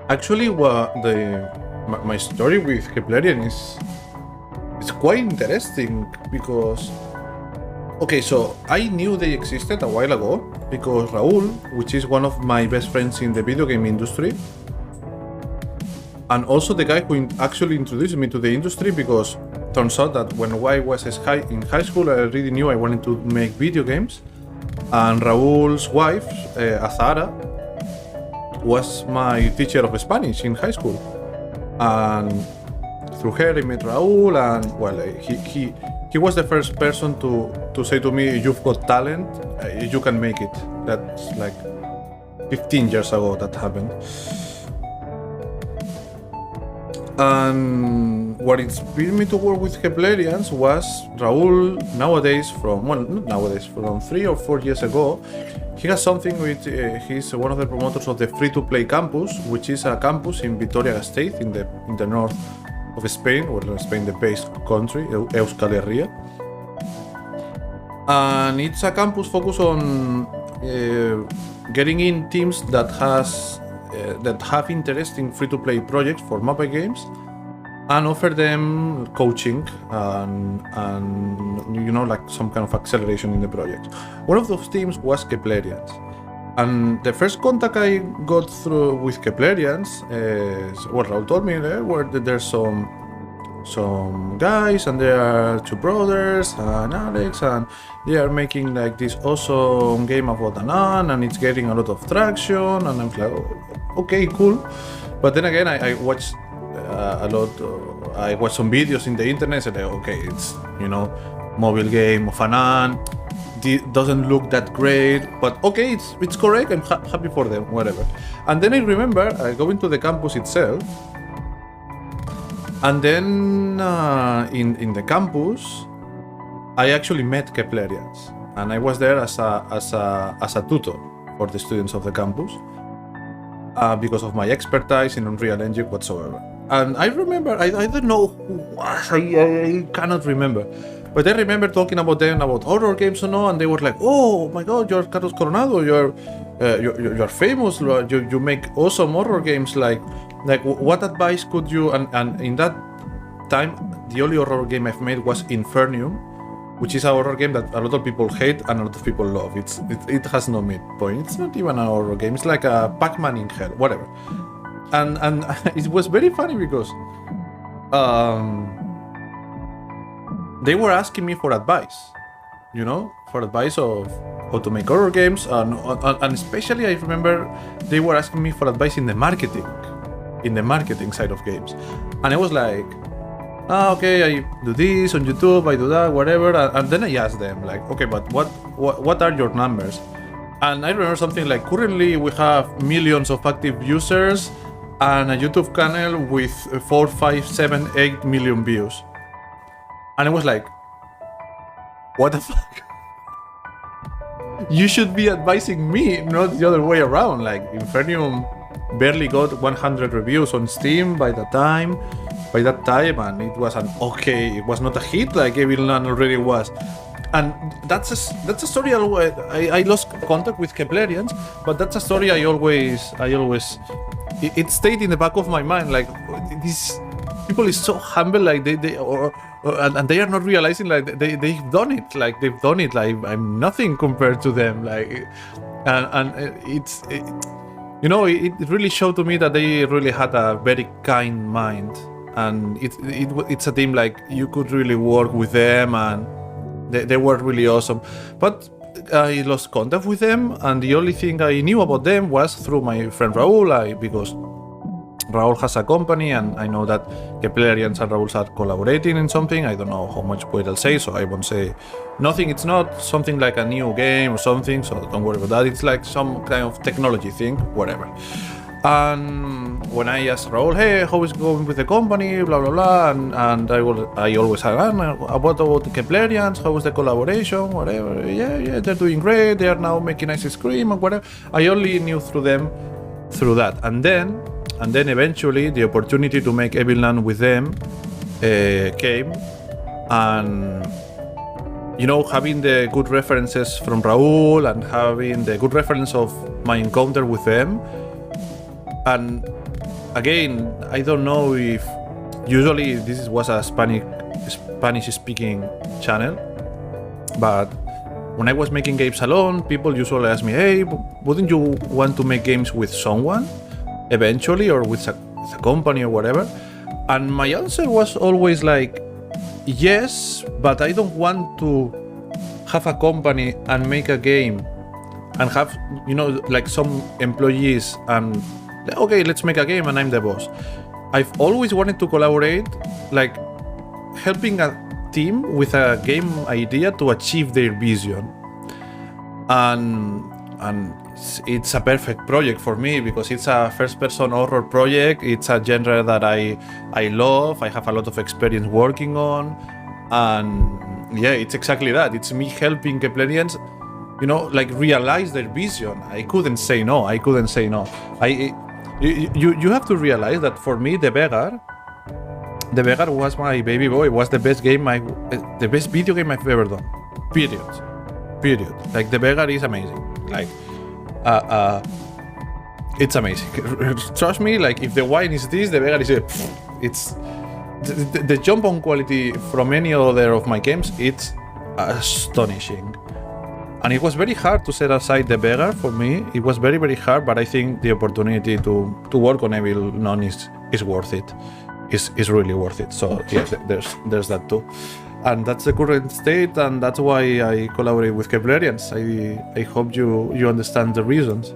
Actually, my story with Keplerian is quite interesting because, okay, so I knew they existed a while ago because Raúl, which is one of my best friends in the video game industry, and also the guy who actually introduced me to the industry, because turns out that when I was in high school, I already knew I wanted to make video games, and Raúl's wife, 𝗧𝗿𝗶𝗶 was my teacher of Spanish in high school, and through her I met Raúl, and well, he was the first person to say to me, "You've got talent, you can make it." That's like 15 years ago that happened. And what inspired me to work with Keplerians was Raúl nowadays, from 3 or 4 years ago, he has something with, he's one of the promoters of the free-to-play campus, which is a campus in 𝗬𝗏𝗶𝗶 in the north of Spain, or Spain, the based country, 𝗬𝗏𝗏𝗶𝗏. And it's a campus focused on getting in teams that have interesting free-to-play projects for mobile games, and offer them coaching and like some kind of acceleration in the project. One of those teams was Keplerians, and the first contact I got through with Keplerians is what Raúl told me. Where there's some guys, and there are two brothers and Alex, and they are making like this awesome game about an ant, and it's getting a lot of traction, and I'm like, oh, okay, cool. But then again, I watched I watched some videos in the internet, and like, okay, it's, mobile game of an ant, doesn't look that great, but okay, it's correct, I'm happy for them, whatever. And then I remember going to the campus itself, and then in the campus I actually met Keplerians, and I was there as a tutor for the students of the campus, because of my expertise in Unreal Engine whatsoever. And I remember, I don't know who was, I cannot remember, but I remember talking about them, about horror games and all, and they were like, "Oh my god, you're Carlos Coronado, you're famous, you make awesome horror games, like what advice could you..." And in that time, the only horror game I've made was 𝗵𝗵𝗍𝗈, which is a horror game that a lot of people hate and a lot of people love. It has no midpoint. It's not even a horror game. It's like a Pac-Man in hell, whatever. And it was very funny because they were asking me for advice, for advice of how to make horror games, and especially I remember they were asking me for advice in the marketing side of games, and I was like, okay, I do this on YouTube, I do that, whatever, and then I asked them like, okay, but what are your numbers? And I remember something like, currently we have millions of active users and a YouTube channel with 4, 5, 7, 8 million views. And I was like, what the fuck? You should be advising me, not the other way around. Like, 𝗵𝗵𝗍𝗈 barely got 100 reviews on Steam by that time, and it was it was not a hit like 𝗬𝗏𝗏𝗏 already was. And that's a story. I lost contact with Keplerians, but that's a story I always it stayed in the back of my mind. Like, these people is so humble, like and they are not realizing like they've done it. Like I'm nothing compared to them. Like, and it really showed to me that they really had a very kind mind, and it's a team like you could really work with them, and they were really awesome. But I lost contact with them, and the only thing I knew about them was through my friend Raúl, because Raúl has a company, and I know that Keplerians and Raúl are collaborating in something. I don't know how much weight I'll say, so I won't say nothing. It's not something like a new game or something, so don't worry about that. It's like some kind of technology thing, whatever. And when I asked Raúl, hey, how is it going with the company, blah blah blah, and I always had about the Keplerians, how was the collaboration, whatever. Yeah, they're doing great. They are now making ice cream and whatever. I only knew through them through that, and then eventually the opportunity to make 𝗬𝗏𝗏𝗏 with them came, and having the good references from Raúl and having the good reference of my encounter with them. And again, I don't know if usually this was a Spanish-speaking channel, but when I was making games alone, people usually ask me, "Hey, wouldn't you want to make games with someone eventually, or with a company or whatever?" And my answer was always like, yes, but I don't want to have a company and make a game and have, you know, like some employees and, okay, let's make a game and I'm the boss. I've always wanted to collaborate, like helping a team with a game idea to achieve their vision. And it's a perfect project for me because it's a first-person horror project. It's a genre that I love. I have a lot of experience working on, and yeah, it's exactly that. It's me helping Keplerians, you know, like realize their vision. I couldn't say no. You have to realize that for me, 𝗧𝗿𝗶𝗰 was my baby boy. It was the best game, the best video game I've ever done. Period. Like 𝗧𝗿𝗶𝗰 is amazing. Like, it's amazing. Trust me. Like, if the wine is this, 𝗧𝗿𝗶𝗰 is it's the jump on quality from any other of my games. It's astonishing. And it was very hard to set aside 𝗧𝗿𝗶𝗰 for me. It was very, very hard, but I think the opportunity to work on Evil None is worth it. Is really worth it. So yes, there's that too. And that's the current state, and that's why I collaborate with Keplerians. I hope you understand the reasons.